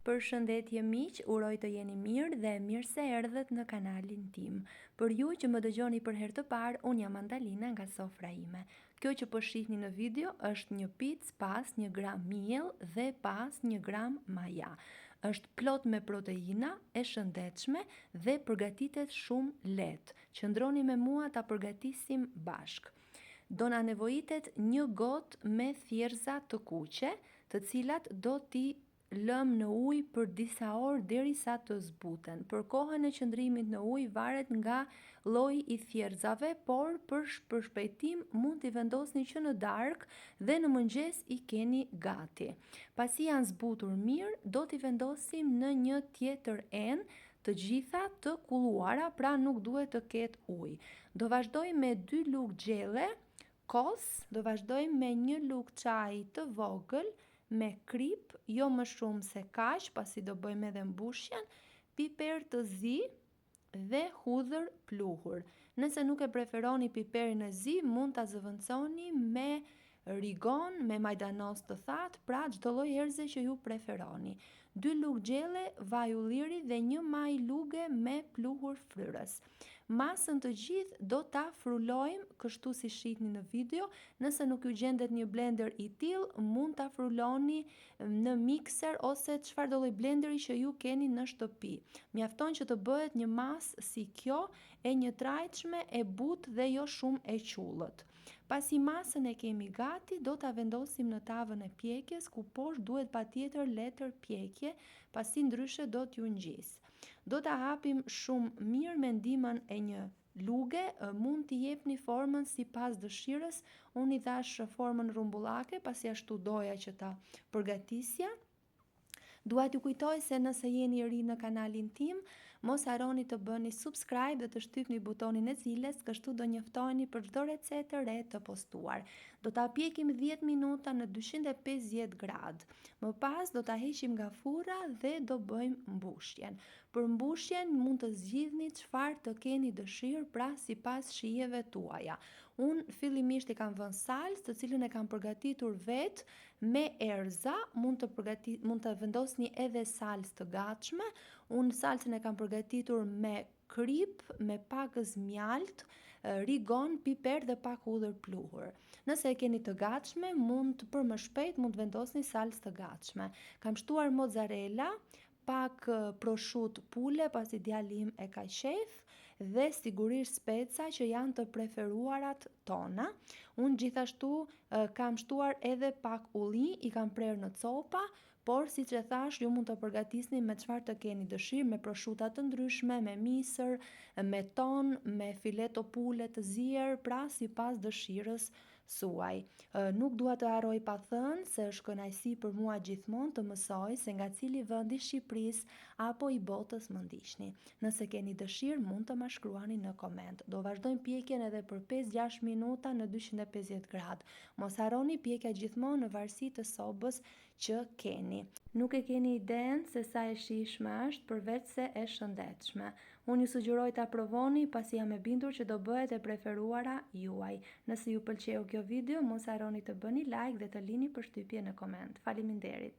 Përshëndetje miq, uroj të jeni mirë dhe mirë se erdhët në kanalin tim. Për ju që më dëgjoni për herë të parë, unë jam Andalina nga sofra ime. Kjo që po shihni në video është një picë pas 1 gram miell dhe pas 1 gram maja. Është plot me proteina, e shëndetshme dhe përgatitet shumë lehtë. Qëndroni me mua ta përgatisim bashk. Do na nevojitet një gotë me thjerrza të kuqe, të cilat do t'i lëm në ujë për disa orë derisa të zbuten. Për kohën e qëndrimit në ujë varet nga lloji i thjerrzave, por për shpejtim mund t'i vendosni që në darkë dhe në mëngjes i keni gati. Pasi janë zbutur mirë, do t'i vendosim në një tjetër enë, të gjitha të kulluara, pra nuk duhet të ketë ujë. Do vazhdoj me 2 lugë gjelle kos, do vazhdojmë me 1 lugë çaji të vogël me krip, jo më shumë se kaq, pasi do bëjmë edhe mbushjen, piper të zi dhe hudhër pluhur. Nëse nuk e preferoni piperin e zi, mund ta zëvendësoni me rigon, me majdanos të thatë, pra çdo lloj erëze që ju preferoni. 2 lugë gjelle vaj ulliri dhe 1 maj luge me pluhur fryrës. Masën të gjithë do ta frulojmë kështu si shihni në video. Nëse nuk ju gjendet një blender i tillë, mund ta fruloni në mikser ose çfarëdo lloj blenderi që ju keni në shtëpi. Mjafton që të bëhet një masë si kjo, e njëtrajtshme, e butë dhe jo shumë e qullët. Pasi masën e kemi gati, do ta vendosim në tavën e pjekjes, ku poshtë duhet patjetër letër pjekje, pasi ndryshe do t'ju ngjisë. Do ta hapim shumë mirë me ndihmën e një luge, mund t'i jepni formën sipas dëshirës. Unë i thash formën rrumbullake, pasi ashtu doja që ta përgatisja. Dua t'ju kujtoj se nëse jeni i ri në kanalin tim, mos harroni të bëni subscribe dhe të shtypni butonin e zilës, kështu do njoftoheni për çdo recetë e re të postuar. Do ta pjekim 10 minuta në 250 gradë. Më pas do ta heqim nga furra dhe do bëjmë mbushjen. Për mbushjen mund të zgjidhni çfarë të keni dëshirë, pra sipas shijeve tuaja. Unë fillimisht i kam vënë salcë, të cilën e kam përgatitur vetë me erëza, mund të vendosni edhe salcë të gatshme. Unë salcën e kam përgatitur me krip, me pakës mjalt, rigon, piper dhe pak hudhër pluhur. Nëse e keni të gatshme, për më shpejt mund të vendosni salcë të gatshme. Kam shtuar mozzarella, pak proshut pule, pasi djali im e ka qef, dhe sigurisht speca që janë të preferuarat tona. Unë gjithashtu kam shtuar edhe pak ulli, i kam prerë në copa, por siç e thash, ju mund të përgatisni me çfarë të keni dëshirë, me proshuta të ndryshme, me misër, me ton, me fileto pule të zier, pra sipas dëshirës suaj. Nuk dua të harroj pa thënë se është kënaqësi për mua gjithmonë të mësoj se nga cili vend i Shqipërisë apo i botës më ndiqni. Nëse keni dëshirë, mund të ma shkruani në koment. Do vazhdojmë pjekjen edhe për 5-6 minuta në 250 gradë. Mos harroni pjekja gjithmonë në varësi të sobës që keni. Nuk e keni iden se sa e shijshme është, përveç se e shëndetshme. Unë ju sugjeroj ta provoni, pasi jam e bindur që do bëhet e preferuara juaj. Nëse ju pëlqeu kjo video, mos harroni të bëni like dhe të lini përshtypje në koment. Faleminderit.